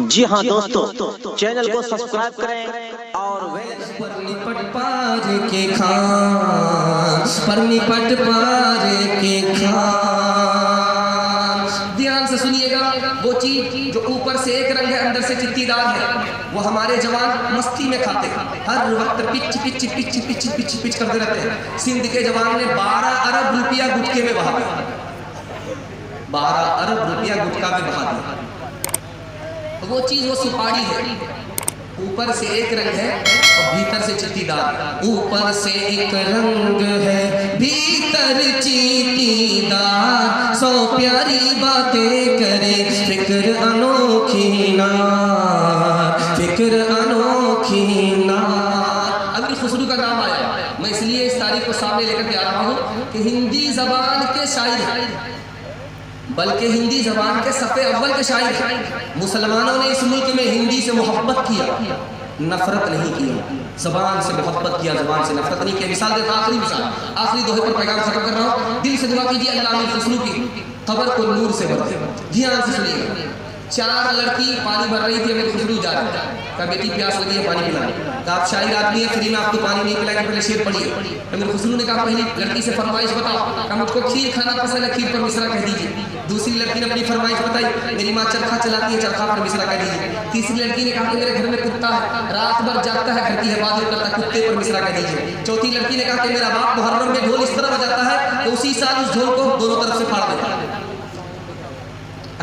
جی ہاں دوستو، چینل کو سبسکرائب کریں اور پر نپٹ پار کے کھان، پر نپٹ پار کے کھان. دھیان سے سنیے گا، وہ چیز جو اوپر سے ایک رنگ ہے اندر سے چٹی دار ہے، وہ ہمارے جوان مستی میں کھاتے ہیں، ہر وقت pitch pitch pitch pitch pitch pitch کرتے رہتے ہیں. سندھ کے جوان نے 12 ارب روپیہ گٹکے میں بہا دیا، 12 ارب روپیہ گٹکا میں بہا دیا. وہ چیز وہ سپاڑی ہے، اوپر سے ایک رنگ ہے اور بھیتر سے چٹی دار. اوپر سے ایک رنگ ہے بھیتر چٹی دار، سو پیاری باتیں کرے فکر انوکھی نار، فکر انوکھی نار. امیر خسرو کا نام آیا، میں اس لیے اس تاریخ کو سامنے لے کر کے آ رہا ہوں کہ ہندی زبان کے شاعر ہیں، بلکہ ہندی زبان کے صفحے اول کے شاعر ہیں. مسلمانوں نے اس ملک میں ہندی سے محبت کیا، نفرت نہیں کیا. زبان سے محبت کیا، زبان سے نفرت نہیں کیا. مثال دیتا ہوں، آخری مثال، آخری دوہے پر پیغام ختم کر رہا ہوں. دل سے دعا کیجیے اللہ امیر خسرو کی قبر کو نور سے بھر دے. دھیان سے سنیے گا. 4 لڑکی پانی بھر رہی تھی، امیر خسرو جا رہا تھا، کہا بیٹی پیاس لگی ہے پانی پلانا. کہا آپ شاعر آدمی ہیں، فری میں آپ کو پانی نہیں پلائیں گے، پہلے شعر پڑھیے. امیر خسرو نے کہا پہلی لڑکی سے فرمائش بتاؤ. کہا مجھ کو کھیر کھانا پسند ہے، کھیر پر مصرع کہہ دیجیے. دوسری لڑکی نے اپنی فرمائش بتائی، میری ماں چرخا چلاتی ہے، چرخا پر مصرع کہہ دیجیے. تیسری لڑکی نے کہا کہ میرے گھر میں کتا ہے، رات بھر جاگتا ہے، گھر کی حفاظت کرتا ہے، کتے پر مصرع کہہ دیجیے. چوتھی لڑکی نے کہا کہ میرا باپ محرم میں ڈھول اس طرح بجاتا ہے کہ اسی سال اس ڈھول کو دونوں طرف سے پھاڑ دیتا ہے،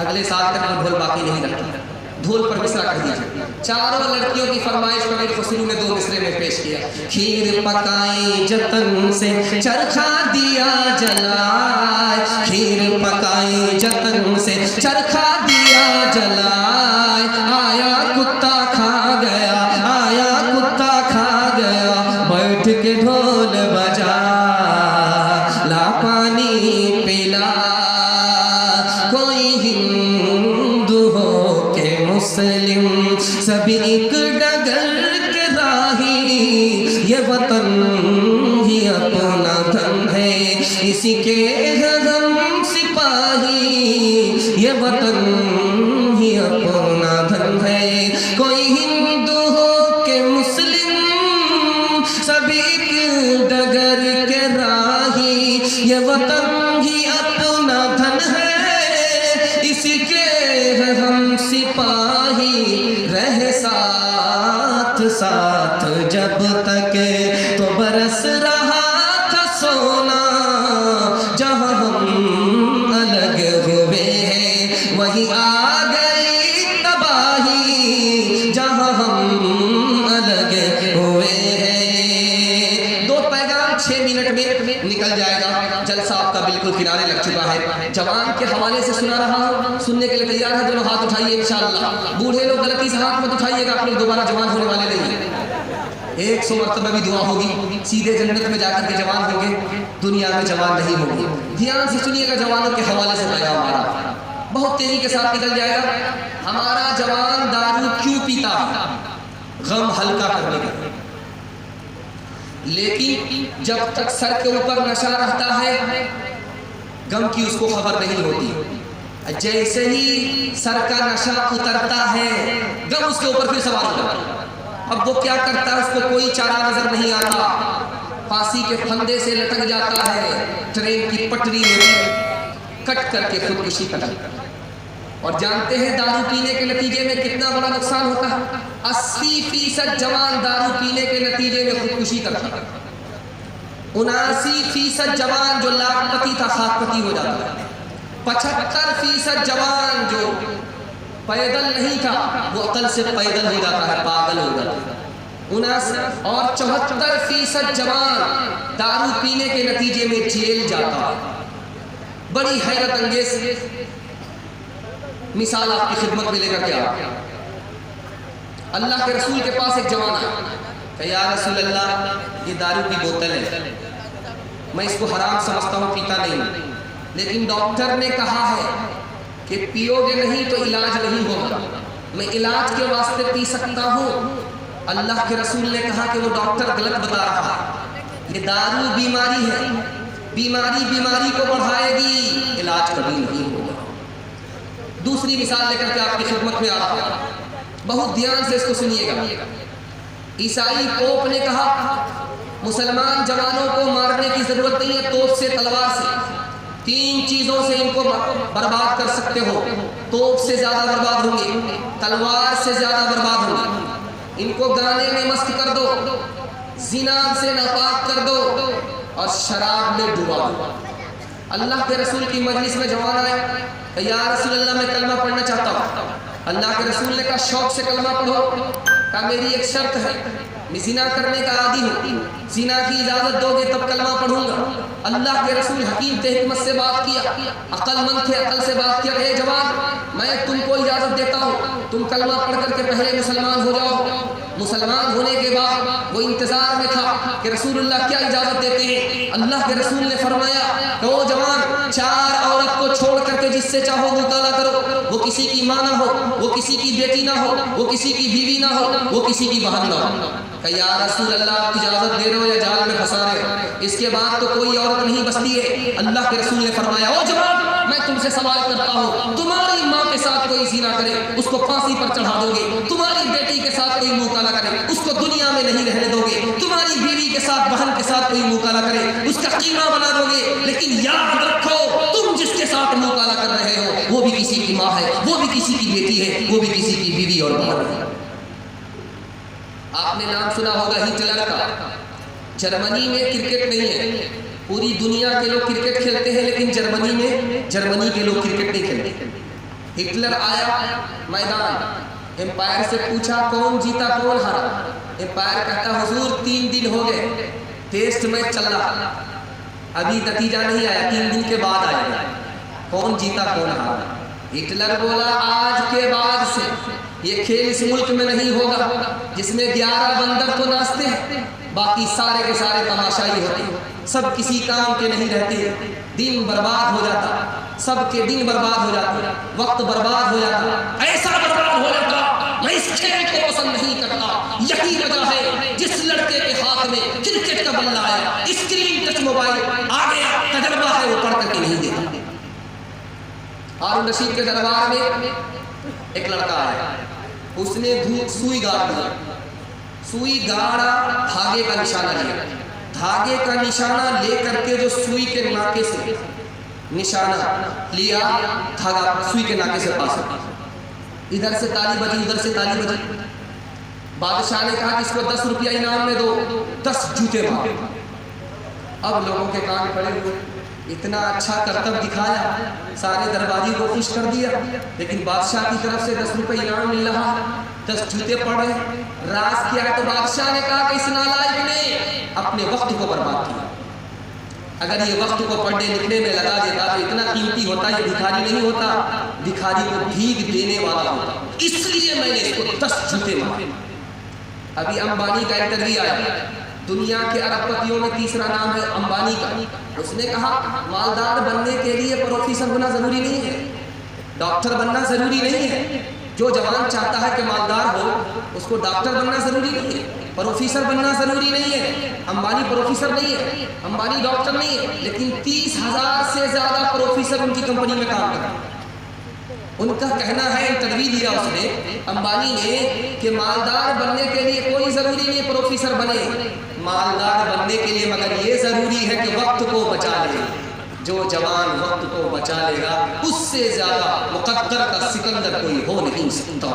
اگلے سال تک وہ ڈھول باقی نہیں رکھتا. ڈھول پر مصرع کہہ دیجیے. چاروں لڑکیوں کی فرمائش کو امیر خسرو نے 2 مصرے میں پیش کیا. کھیر پکائی جتن سے چرخا دیا جلائے، کھیر پکائی جتن سے چرخا دیا جلائے. آیا کتا کھا گیا، آیا کتا کھا گیا، بیٹھ کے ڈھول بجا لا پانی پلا. کوئی ہندو ہو کہ مسلم، سبھی ایک ڈگر کے راہی، یہ وطن ہی اپنا دھن ہے، اسی کے ہم سپاہی، یہ وطن ہی اپنا دھن ہے. کوئی ہندو ہو کہ مسلم، سبھی ایک ڈگر کے راہی، یہ وطن ہی اپنا دھن ہے، اسی کے ہم سپاہی. رہے ساتھ ساتھ جب تک تو برس رہا تھا سونا، جہاں ہم الگ ہوئے ہیں وہیں آ گئی تباہی، جہاں ہم الگ ہوئے ہیں. 2 پیغام 6 منٹ میں نکل جائے گا. جلسہ آپ کا بالکل کنارے لگ چکا ہے. جوان کے حوالے سے سنا رہا ہوں، سننے کے لیے تیار ہے؟ دونوں ہاتھ اٹھائیے انشاءاللہ. بوڑھے لوگ غلطی سے ہاتھ مت اٹھائیے گا، آپ لوگ دوبارہ جوان ہونے والے نہیں ہیں. 100 مرتبہ بھی دعا ہوگی، سیدھے جنت میں جا کر کے جوان ہوں گے، دنیا میں جوان نہیں ہوں گے. دھیان سے سنیے گا، جوانوں کے حوالے سے پیغام ہمارا بہت تیزی کے ساتھ نکل جائے گا. ہمارا جوان دارو کیوں پیتا ہے؟ غم ہلکا کرنے کا. لیکن جب تک سر کے اوپر نشہ رہتا ہے، غم کی اس کو خبر نہیں ہوتی. جیسے ہی سر کا نشہ اترتا ہے، غم اس کے اوپر پھر سوار ہوتا ہے. اب وہ کیا کرتا ہے، اس کو کوئی چارہ نظر نہیں آتا. پھانسی کے پھندے سے لٹک جاتا ہے، ٹرین کی پٹری میں کٹ کر کے خودکشی کرتا ہے. اور جانتے ہیں دارو پینے کے نتیجے میں کتنا بڑا نقصان ہوتا ہے؟ 80% جوان دارو پینے کے نتیجے میں خودکشی کرتا ہے. 79% جوان جو لاکھ پتی تھا خاک پتی ہو جاتا ہے. 75% جوان جو پیدل نہیں تھا وہ عقل سے پیدل ہو جاتا ہے، پاگل ہو جاتا ہے. اور 74% جوان دارو پینے کے نتیجے میں جیل جاتا ہے. بڑی حیرت انگیز مثال آپ کی خدمت میں لے کر کے آ. اللہ کے رسول کے پاس ایک جوان آیا کہ یا رسول اللہ، یہ دارو کی بوتل ہے، میں اس کو حرام سمجھتا ہوں، پیتا نہیں، لیکن ڈاکٹر نے کہا ہے کہ پیو گے نہیں تو علاج نہیں ہوگا، میں علاج کے واسطے پی سکتا ہوں. اللہ کے رسول نے کہا کہ وہ ڈاکٹر غلط بتا رہا ہے، یہ دارو بیماری ہے، بیماری کو بڑھائے گی، علاج کبھی نہیں ہوگا. दूसरी मिसाल लेकर के आपकी खिदमत में आ रहा हूं, बहुत ध्यान से इसको सुनिएगा। ईसाई पोप ने कहा मुसलमान जवानों को मारने की जरूरत नहीं है, तोप से तलवार से 3 चीजों से इनको बर्बाद कर सकते हो। तोप से ज्यादा बर्बाद होंगे, तलवार से ज्यादा बर्बाद होंगे। इनको गाने में मस्त कर दो, जिना से नापाक कर दो और शराब में डुबा दो। अल्लाह के रसूल की मजलिस में जवान आए, या रसूल अल्लाह मैं कलमा पढ़ना चाहता हूँ। अल्लाह के रसूल ने कहा शौक से कलमा पढ़ो। कहा मेरी एक शर्त है, मैं जिना करने का आदी हूँ, जिना की इजाजत दोगे तब कलमा पढ़ूंगा। अल्लाह के रसूल हकीम थे, हिकमत से बात किया, अक्लमंद थे, अकल से बात किया। ए जवान, मैं तुमको इजाजत देता हूँ, तुम कलमा पढ़ करके पहले मुसलमान हो जाओ। मुसलमान होने के बाद वो इंतजार में था कि रसूलुल्लाह क्या इजाजत देते हैं। अल्लाह के रसूल ने फरमाया कि ओ जवान, 4 औरत को छोड़ करके जिससे चाहो मुताला करो, वो किसी की माँ ना हो, वो किसी की बेटी ना हो, वो किसी की बीवी ना हो, वो किसी की बहन ना हो। कि या रसूल अल्लाह आप इजाजत दे रहे हो या जाल में फंसा रहे हो, इसके बाद तो कोई औरत नहीं बचती है। अल्लाह के रसूल ने फरमाया ओ जवान, मैं तुमसे सवाल करता हूँ, तुम्हारी माँ के साथ कोई ज़िना करे उसको फांसी पर चढ़ा दोगे? तुम्हारी बेटी के साथ कोई मुकाला करे उसको दुनिया में नहीं रहने दोगे? तुम्हारी बीवी के साथ, बहन के साथ कोई मुकाला करे उसका कीमा बना दोगे? लेकिन याद रखो, तुम जिसके साथ मुकाला कर रहे हो वो भी किसी की माँ है, वो भी किसी की बेटी है, वो भी किसी की बीवी और बहन है। आपने नाम सुना होगा हिटलर का। जर्मनी में क्रिकेट नहीं है, पूरी दुनिया के लोग क्रिकेट खेलते हैं, लेकिन जर्मनी के लोग क्रिकेट नहीं खेलते। हिटलर आया मैदान, एम्पायर से पूछा कौन जीता कौन हारा? एम्पायर कहता हुजूर 3 दिन हो गए, टेस्ट मैच चल रहा, अभी नतीजा नहीं आया, 3 दिन के बाद आएगा, कौन जीता कौन हारा? हिटलर बोला आज के बाद से ये खेल इस मुल्क में नहीं होगा जिसमें 11 बंदर तो नाचते हैं, बाकी सारे के सारे तमाशाई होते हैं, सब किसी काम के नहीं रहते, दिन बर्बाद हो जाता, सबके दिन बर्बाद हो जाते, वक्त बर्बाद हो जाता, ऐसा बर्बाद हो जाता। मैं इस खेल को पसंद नहीं करता, यही वजह है जिस लड़के के हाथ में क्रिकेट का बल्ला आया, स्क्रीन टच मोबाइल आ गया, तजर्बा है वो पढ़ करके नहीं देता। हारून रशीद के दरबार में एक लड़का आया, उसने सुई गाड़ दिया, सुई गाड़ा, धागे का निशाना लिया, धागे का निशाना लेकर के जो सुई के नाके से निशाना लिया, धागा सुई के नाके से पास किया, इधर से ताली बजी, उधर से ताली बजी। बादशाह ने कहा कि इसको 10 रुपया इनाम में दो, 10 जूते मारे। अब लोगों के कान पड़े हुए, इतना अच्छा करतब दिखाया, सारे दरबारी को खुश कर दिया, लेकिन बादशाह की तरफ से 10 रुपये इनाम मिल रहा, 10 जूते पड़ रहे। राज किया तो बादशाह ने कहा कि इस नालायक ने अपने वक्त को बर्बाद किया, अगर ये वक्त को पढ़ने लिखने में लगा देता तो इतना कीमती होता, ये भिखारी नहीं होता, भिखारी को भीख देने वाला होता, इसलिए मैंने इसको 10 जूते मारे। अभी अंबानी का इंटरव्यू आया, दुनिया के अरबपतियों में तीसरा नाम है अंबानी का। उसने कहा मालदार बनने के लिए प्रोफेसर बनना जरूरी नहीं है, डॉक्टर बनना जरूरी नहीं है। जो जवान चाहता है कि मालदार हो उसको डॉक्टर बनना जरूरी नहीं है, प्रोफेसर बनना जरूरी नहीं है। अंबानी प्रोफेसर नहीं है, अंबानी डॉक्टर नहीं है, लेकिन 30,000 से ज्यादा प्रोफेसर उनकी कंपनी में काम कर रहे हैं। उनका कहना है, इंटरव्यू दिया उसने अंबानी ने, कि मालदार बनने के लिए कोई जरूरी नहीं प्रोफेसर बने, मालदार बनने के लिए मगर ये जरूरी है कि वक्त को बचा ले। जो जवान वक्त को बचा लेगा उससे ज्यादा मुकद्दर का सिकंदर कोई हो नहीं सकता।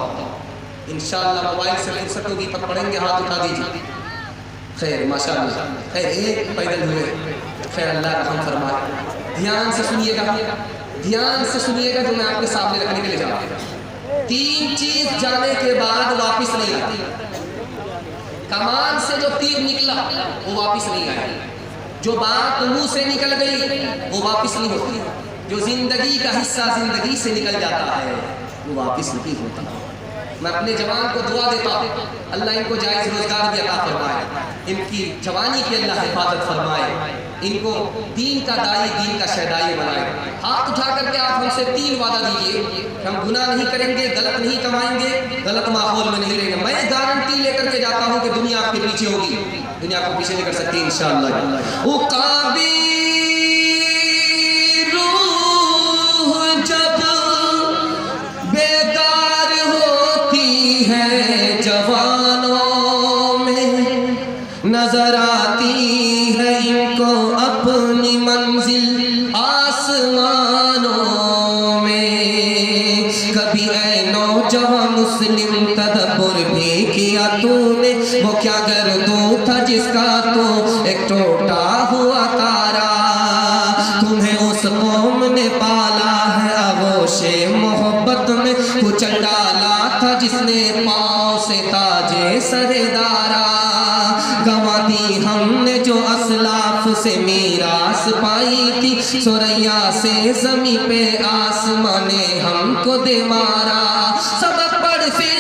इंशाअल्लाह मोबाइल से फुर्सत होगी तब पढ़ेंगे, हाथ उठा दीजिए। खैर माशाअल्लाह, खैर एक पैदल हुए, खैर अल्लाह रहम फरमाए। ध्यान से सुनिएगा, ध्यान से सुनिएगा जो मैं आपके सामने रखने के लिए जा रहा हूं। 3 चीज जाने के बाद वापिस नहीं आती। कमान से जो तीर निकला वो वापिस नहीं आया, जो बात मुंह से निकल गई वो वापिस नहीं होती, जो जिंदगी का हिस्सा जिंदगी से निकल जाता है वो वापिस नहीं होता। मैं अपने जवान को दुआ देता हूँ, अल्लाह इनको जायज़ रोजगार भी अता फरमाए, इनकी जवानी की अल्लाह हिफाजत फरमाए, इनको दीन का दाई, दीन का शहदाई बनाए। हाथ उठा करके आप हमसे 3 वादा दीजिए, हम गुनाह नहीं करेंगे, गलत नहीं कमाएंगे, गलत माहौल में नहीं रहेंगे। मैं गारंटी लेकर के जाता हूँ कि दुनिया आपके पीछे होगी, दुनिया आपको पीछे नहीं कर सकती इंशाअल्लाह। वो काबी रूह जब آسمانوں میں، کبھی اے نوجوان مسلم تدبر بھی کیا تو نے، وہ کیا گردوں تھا جس کا تو ایک ٹوٹا ہوا تارا، تمہیں اس قوم نے پالا ہے آغوش محبت میں، کچل ڈالا تھا جس نے پاؤں سے تاج سر دارا، گنوا دی ہم نے جو اسلاف سے میراث پائی تھی، ثریا سے زمین پہ آسمان نے ہم کو دے مارا، سبق پڑھ پھر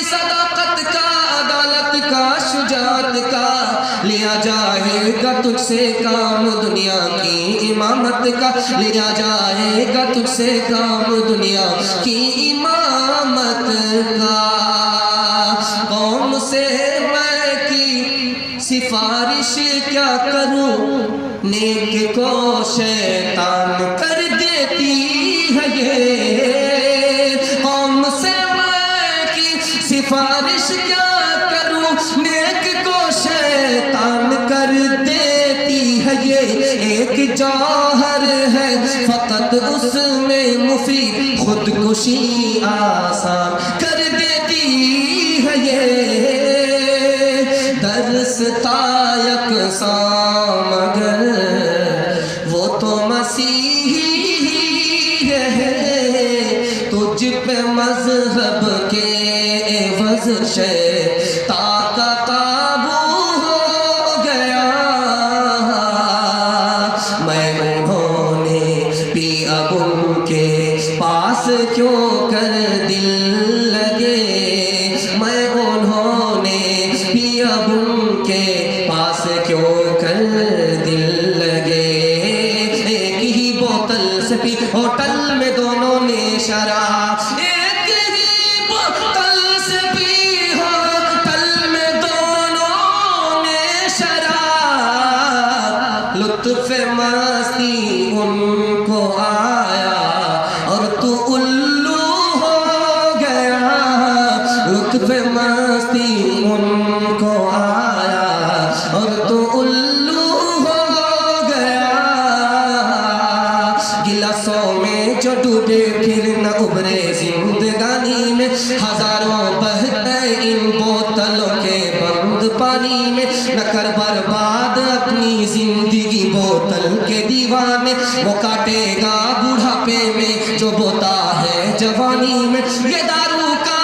صداقت کا، عدالت کا، شجاعت کا، لیا جائے گا تجھ سے کام دنیا کی امامت کا، لیا جائے گا تجھ سے کام دنیا کی امامت کا، قوم سے میں کی سفارش کیا کروں، نیک کو شیطان کر دیتی ہے یہ، قوم سے میں کی سفارش کیا کروں، نیک کو شیطان کر دیتی ہے یہ، ایک جوہر ہے فقط اس میں مفید، خودکشی آسان کر دیتی ہے یہ، درس تا یکساں مگر وہ تو مسیحی ہے، تجھ پہ مذہب کے عوض شیطان کا قابو ہو گیا، میں انہوں نے بھی اب ان کے پاس کیوں کر دل لگے، میں انہوں نے بھی اب ان کے پاس کیوں کر دل لگے، ایک ہی بوتل سے پی ہوٹل میں دونوں نے شراب، ایک ہی بوتل سے پی ہوٹل میں دونوں نے شراب، لطف مستی ان کو آیا اور تو الو ہو گیا، لطف مستی ان کو آیا اور تو الو ہو گیا، گلاسوں میں جو ڈوبے پھر نہ ابھرے زندگانی میں، ہزاروں بہتے ان بوتلوں کے بند پانی میں، نہ کر برباد اپنی زندگی بوتل کے دیوانے، وہ کاٹے گا بڑھاپے میں جو بوتا ہے جوانی میں، یہ دارو کا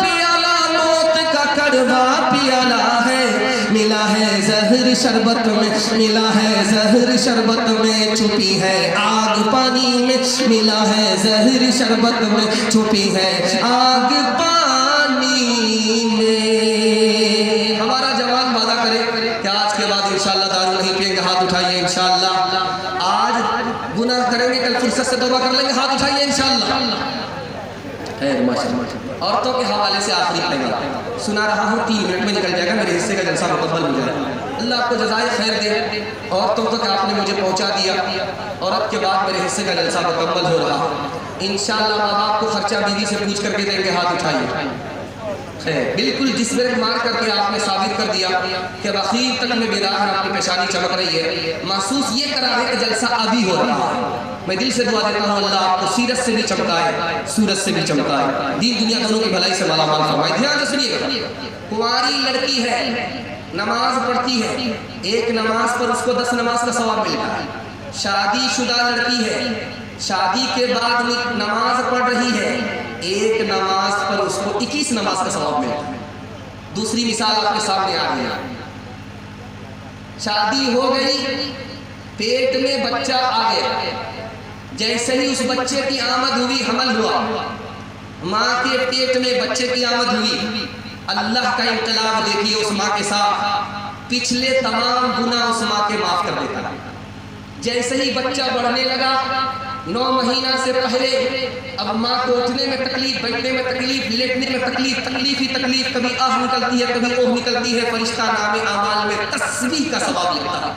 پیالہ موت کا کڑوا پیالہ ہے، ملا ہے زہر شربت میں، ملا ہے زہر شربت میں، چھپی ہے آگ پانی میں، ملا ہے زہر شربت میں، چھپی ہے آگ پانی میں، ہمارا جوان وعدہ کرے کہ آج کے بعد انشاءاللہ دارو نہیں پئیں گے، ہاتھ اٹھائیے انشاءاللہ، آج گناہ کریں گے کل فرصت سے توبہ کر لیں گے، ہاتھ اٹھائیے انشاءاللہ، خیر ماشاءاللہ، عورتوں کے حوالے سے آخری پیغام سنا رہا ہوں، 3 منٹ میں نکل جائے گا، میرے حصے کا جلسہ مکمل ہو جائے گا، اللہ آپ کو جزائے خیر دے، عورتوں تک آپ نے مجھے پہنچا دیا، عورت کے بعد میرے حصے کا جلسہ مکمل ہو رہا، انشاءاللہ ماں باپ کو خرچہ بیوی سے پوچھ کر کے دیں گے، ہاتھ اٹھائیے، خیر بالکل جس بریک مار کر کے آپ نے ثابت کر دیا کہ اخیر تک میں بیدار آپ کی پیشانی چمک رہی ہے، محسوس یہ کرا ہے کہ جلسہ ابھی ہو رہا ہے، میں دل سے دعا دیتا ہوں اللہ آپ کو سیرت سے بھی چمکائے، سورت سے بھی چمکائے، دین دنیا دونوں کی بھلائی سے مالا مال فرمائے، دھیان سے سنیے گا، کنواری لڑکی ہے، نماز پڑھتی ہے، ایک نماز پر اس کو 10 نماز کا ثواب ملتا ہے، شادی شدہ لڑکی ہے، شادی کے بعد نماز پڑھ رہی ہے، ایک نماز پر اس کو 21 نماز کا ثواب ملتا ہے، دوسری مثال آپ کے سامنے آ گئی، شادی ہو گئی، پیٹ میں بچہ آ گیا، جیسے ہی اس بچے کی آمد ہوئی، حمل ہوا، ماں کے پیٹ میں بچے کی آمد ہوئی، اللہ کا انقلاب دیکھیے اس ماں کے ساتھ، پچھلے تمام گناہ اس ماں کے معاف کر دیتا ہے، جیسے ہی بچہ بڑھنے لگا، 9 مہینہ سے پہلے اب ماں کو اٹھنے میں تکلیف، بیٹھنے میں تکلیف، لیٹنے میں تکلیف، تکلیف ہی تکلیف، کبھی آہ نکلتی ہے، کبھی اوہ نکلتی ہے، فرشتہ نام اعمال میں تسبیح کا ثواب لکھتا ہے،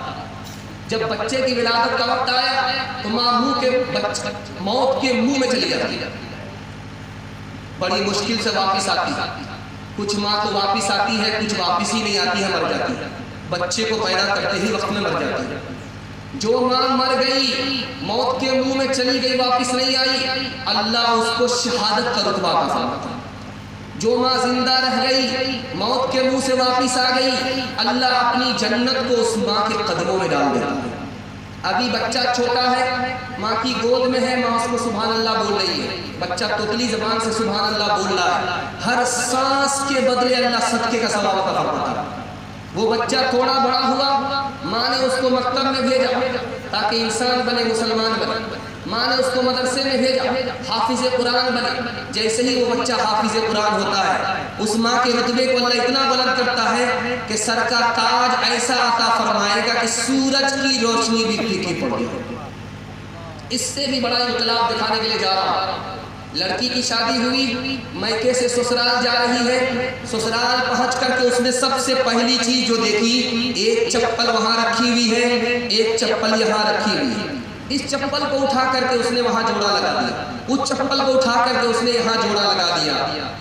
جب بچے کی ولادت کا وقت آیا تو ماں موت کے منہ میں چلی جاتی ہے، बड़ी मुश्किल से वापस आती है। कुछ माँ तो वापस आती है, कुछ वापस ही नहीं आती है, मर जाती है, बच्चे को पैदा करते ही वक्त में मर जाती है। जो माँ मर गई, मौत के मुंह में चली गई, वापस नहीं आई, अल्लाह उसको शहादत का रुतबा अता फरमाता है। जो माँ जिंदा रह गई, मौत के मुंह से वापस आ गई, अल्लाह अपनी जन्नत को उस माँ के कदमों में डाल देता है। अभी बच्चा छोटा है, माँ की गोद में है, माँ उसको सुभान अल्लाह बोल रही है, बच्चा तोतली जबान से सुभान अल्लाह बोल रहा है, हर सांस के बदले अल्लाह सदके का सवाब अता फरमाता है। वो बच्चा थोड़ा बड़ा हुआ, माँ ने उसको मकतब में भेजा ताकि इंसान बने, मुसलमान बने, माँ ने उसको मदरसे में भेजा, हाफिज कुरान बने। जैसे ही वो बच्चा हाफिज कुरान होता है, उस माँ के रुतबे को अल्लाह इतना बुलंद करता है कि सर का ताज ऐसा अता फरमाएगा कि सूरज की रोशनी भी फीकी पड़ गई। इससे भी बड़ा इनकलाब दिखाने के लिए जा रहा हूँ। लड़की की शादी हुई, मैके से ससुराल जा रही है, ससुराल पहुंच करके उसने सबसे पहली चीज जो देखी, एक चप्पल वहां रखी हुई है, एक चप्पल यहाँ रखी हुई है। इस चप्पल को उठा करके उसने वहां जोड़ा लगा दिया, उस चप्पल को उठा करके उसने यहाँ जोड़ा लगा दिया।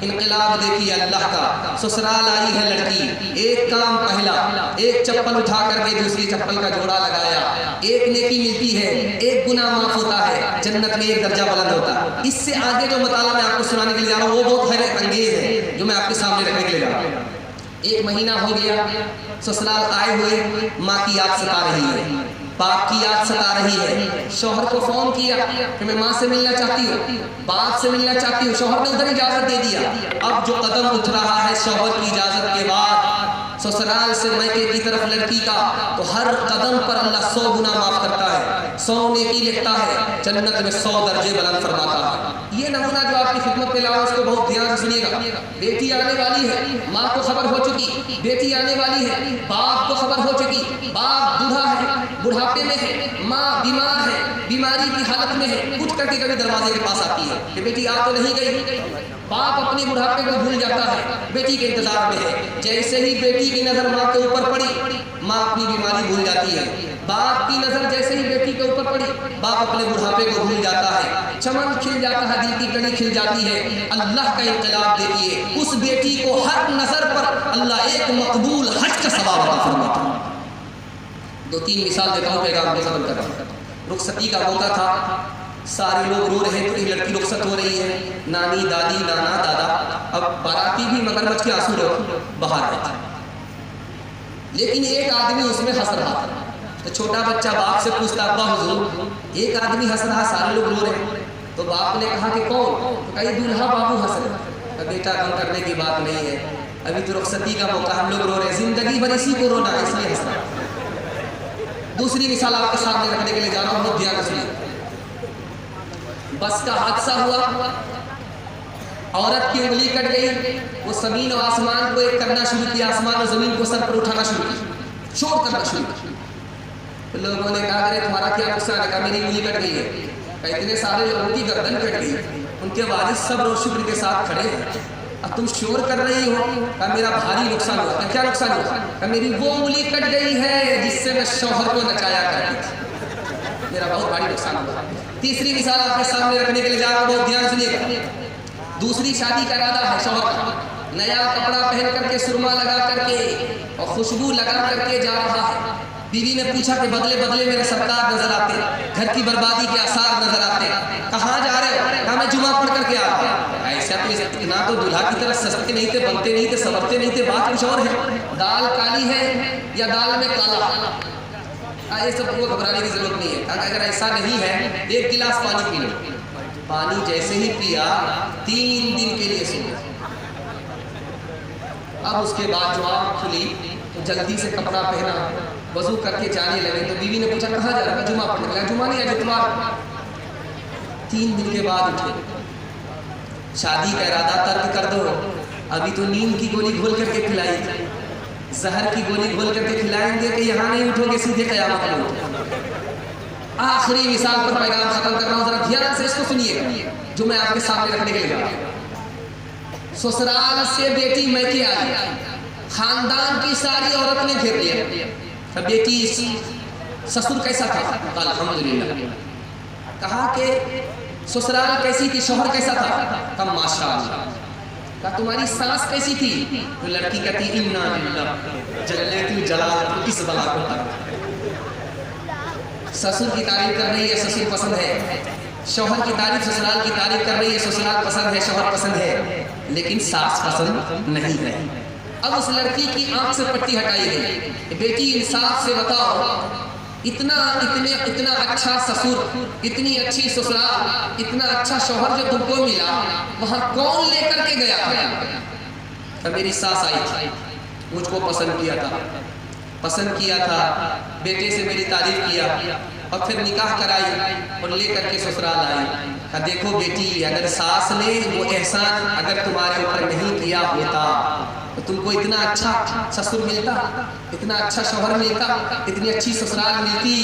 इनकलाब देखिए अल्लाह का। ससुराल आई है लड़की, एक काम पहला, एक चप्पल उठा करके दूसरी चप्पल का जोड़ा लगाया, एक नेकी मिलती है, एक गुनाह माफ होता है, जन्नत में एक दर्जा बुलंद होता है। इससे आगे जो मताला मैं आपको सुनाने के लिए जा रहा हूँ वो बहुत हैरत अंगेज है, जो मैं आपके सामने रखने के लिए जा रहा हूँ। एक महीना हो गया, ससुराल आए हुए, माँ की याद सता रही है, बाप की याद सता रही है। शौहर को फोन किया कि मैं माँ से मिलना चाहती हूँ, बाप से मिलना चाहती हूँ। शौहर ने उधर इजाजत दे दिया। अब जो कदम उठ रहा है शौहर की इजाजत के बाद ससुराल से मैके की तरफ लड़की का, तो हर कदम पर अल्लाह 100 गुना माफ करता है, 100 नेकी लिखता है, जन्नत में 100 दर्जे बुलंद फरमाता है। ये नमूना जो आपकी खिदमत में लाऊं उसको बहुत ध्यान से सुनिएगा। बेटी आने वाली है, माँ को खबर हो चुकी, बेटी आने वाली है, बाप को खबर हो चुकी, बाप बूढ़ा है, बुढ़ापे में है, माँ बीमार है, बीमारी की हालत में है, उठ करके कभी दरवाजे के पास आती है कि बेटी आ तो नहीं गई। बाप अपने बुढ़ापे को भूल जाता है, बेटी के इंतजार में है। जैसे ही बेटी की नजर माँ के ऊपर पड़ी, माँ अपनी बीमारी भूल जाती है। बाप की नजर जैसे ही बेटी के ऊपर पड़ी, बाप अपने बुढ़ापे को भूल जाता है, चमन खिल जाता है, दिल की कड़ी खिल जाती है। अल्लाह का इनकलाब देखिए, उस बेटी को हर नजर पर अल्लाह एक मकबूल हज का सवाब अता फरमाता है। 2-3 मिसाल देता हूँ, पैगाम को खत्म कर रहा हूँ। रुखसती का मौका था, सारे लोग रो रहे थे, लड़की रुखसत हो रही है, नानी दादी नाना दादा, अब बाराती भी मगरमच्छ के आंसू बहा रहे थे, लेकिन एक आदमी उसमें हंस रहा था। तो छोटा बच्चा बाप से पूछता, अब्बा हुजूर एक आदमी हंस रहा, सारे लोग रो रहे। तो बाप ने कहा कि कौन? तो कहा दूल्हा बाबू हंस रहे। तो बेटा गम करने की बात नहीं है, अभी तो रुखसती का मौका, हम लोग रो रहे, जिंदगी भर इसी को रोना है, इसलिए हंस रहा। दूसरी मिसाल आपके सामने रखने के लिए जा रहा हूँ, बहुत ध्यान सुनिए। बस का हादसा हुआ, औरत की उंगली कट गई, वो जमीन और आसमान को एक करना शुरू किया, आसमान और जमीन को सर पर उठाना शुरू किया, शोर करना शुरू किया। तो लोगों ने कहा अरे तुम्हारा क्या नुकसान है? कहा मेरी उंगली कट गई है। कहा इतने सारे लोगों की गर्दन कट गई, उनके वारिस सब और शुक्र के साथ खड़े हैं, अब तुम शोर कर रही हो। कहा मेरा भारी नुकसान हुआ। क्या नुकसान हुआ? कहा मेरी वो उंगली कट गई है जिससे मैं शौहर को नचाया करती थी, मेरा बहुत भारी नुकसान हुआ। तीसरी मिसाल आपके सामने रखने के लिए जा रहा हूं, बहुत ध्यान सुनिएगा। दूसरी शादी का इरादा है शौहर का, नया कपड़ा पहन करके, सुरमा लगा करके और खुशबू लगा करके जा रहा है। बीवी ने पूछा कि बदले बदले मेरे सरकार नजर आते, घर की बर्बादी के आसार नजर आते, कहाँ जा रहे हो? कहा मैं जुमा पढ़ करके आ रहा। ऐसा तो ना तो दूल्हा की तरफ सस्ते नहीं थे, बनते नहीं थे, संवरते नहीं थे, बात कुछ और है, दाल काली है या दाल में काला, ये सब को घबराने की जरूरत नहीं है। अगर ऐसा नहीं है, 1 गिलास पानी पी लो। पानी जैसे ही पिया, 3 दिन के लिए सो गया। अब उसके बाद जो आँख खुली तो जल्दी से कपड़ा पहना, वजू करके जाने लगे। तो बीवी ने पूछा कहाँ जा रहा है? जुमा पढ़ने लगा। जुमा नहीं, आज इतवार। 3 दिन के बाद उठे, शादी का इरादा तर्क कर दो, अभी तो नींद की गोली घोल करके खिलाई थी, जहर की गोली घोल करके खिलाएंगे कि यहाँ नहीं उठोगे, सीधे कयामत में उठोगे। आखिरी मिसाल पर पैगाम खत्म कर रहा हूँ, जरा ध्यान से इसको सुनिएगा जो मैं आपके सामने रखने के लिए जा रहा हूँ। ससुराल से बेटी मैके आई, खानदान की सारी औरत ने घेर लिया। बेटी ससुर कैसा था? अल्हम्दुलिल्लाह। कहा कि ससुराल कैसी थी, शौहर कैसा था? कहा माशाअल्लाह। कहा तुम्हारी सास कैसी थी? तो लड़की कहती इन्ना लिल्लाह जल्लतु जलालतु, इस बला को तक। ससुर की तारीफ कर रही है, ससुर पसंद है। शौहर की तारीफ, ससुराल की तारीफ कर रही है, ससुराल पसंद है, शौहर पसंद है, लेकिन सास पसंद नहीं है। अब उस लड़की की आंख से पट्टी हटाई गई। बेटी इंसाफ से बताओ, इतना अच्छा ससुर, इतनी अच्छी ससुराल, इतना अच्छा शौहर जो तुमको मिला, वहां कौन लेकर के गया? तो मेरी सास आई थी, मुझको पसंद किया था, बेटे से मेरी तारीफ किया और फिर निकाह कराई और लेकर के ससुराल आई। कहा देखो बेटी, अगर सास ने वो एहसान अगर तुम्हारे ऊपर नहीं किया होता तो तुमको इतना अच्छा ससुर मिलता, इतना अच्छा शौहर मिलता, इतनी अच्छी ससुराल मिलती।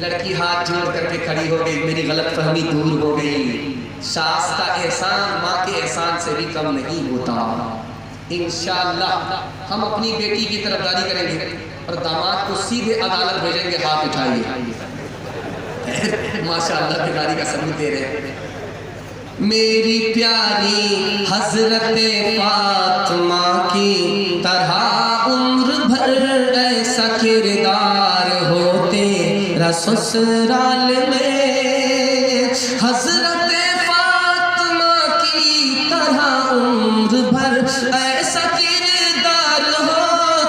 लड़की हाथ जोड़ करके खड़ी हो गई, मेरी गलतफहमी दूर हो गई। सास का एहसान माँ के एहसान से भी कम नहीं होता। इंशाअल्लाह हम अपनी बेटी की तरफदारी करेंगे और दामाद को सीधे अदालत भेजेंगे, हाथ उठाइए। माशाअल्लाह भिखारी का सबूत दे रहे हैं। मेरी प्यारी हजरत फातिमा की तरह उम्र भर ऐसा किरदार हो तेरा ससुराल में। हजरत फातिमा की तरह उम्र भर ऐसा किरदार हो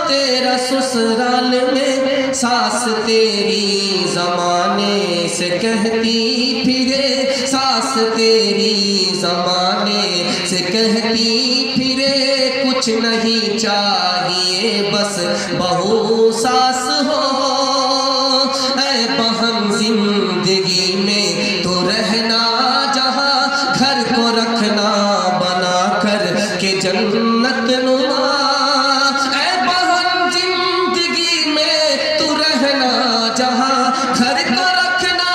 तेरा ससुराल में। सास तेरी जमाने से कहती फिरे, सास तेरी जमाने से कहती फिरे, कुछ नहीं चाहिए बस बहू सास हो। ऐ बहन जिंदगी में तो रहना जहाँ, घर को रखना बना कर के जन्नत नुमा। ऐ बहन जिंदगी में तो रहना जहाँ, घर को रखना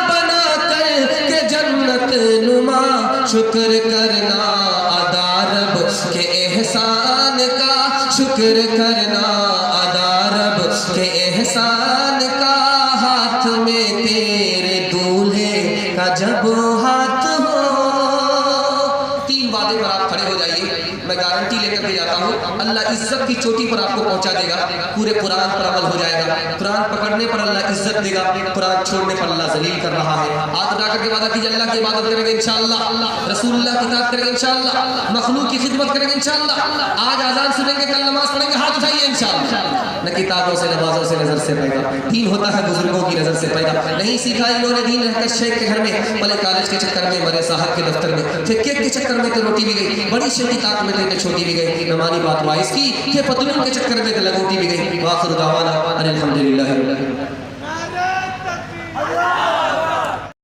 बना कर के जन्नत नुमा। शुक्र करना अदा रब के एहसान का, शुक्र करना अदा रब के एहसान का। हाथ में तेरे दूल्हे का जब हाथ हो। 3 बातें पर आप खड़े हो जाइए, मैं गारंटी लेकर के जाता हूँ, अल्लाह इज्जत की चोटी पर आपको पहुंचा देगा। पूरे कुरान पर अमल हो जाएगा। कुरान पकड़ने पर अल्लाह इज्जत देगा, कुरान छोड़ने पर अल्लाह जलील कर रहा है। हाथ उठा करके वादा कीजिए, अल्लाह की इबादत करेंगे इंशाअल्लाह, रसूलुल्लाह की इताअत करेंगे इंशाअल्लाह, मखलूक की खिदमत करेंगे इंशाअल्लाह। आज अज़ान सुनेंगे, कल नमाज पढ़ेंगे, हाथ उठाइए इंशाअल्लाह। न किताबों से, नमाजों से, नजर से पैदा। दीन होता है बुजुर्गों की नजर से पैदा। नहीं सीखा इन्होंने दीन रहकर शेख के घर में, पहले कॉलेज के चक्कर में, मरे साहब के दफ्तर में, फिर केक के चक्कर में तो रोटी भी गई, बड़ी शेख की ताक में तो छोटी भी गई, नमानी बात वाइस की, फिर पतलून के चक्कर में तो लगोटी भी गई। वाखिर दावाना अनिल हम्दुलिल्लाह।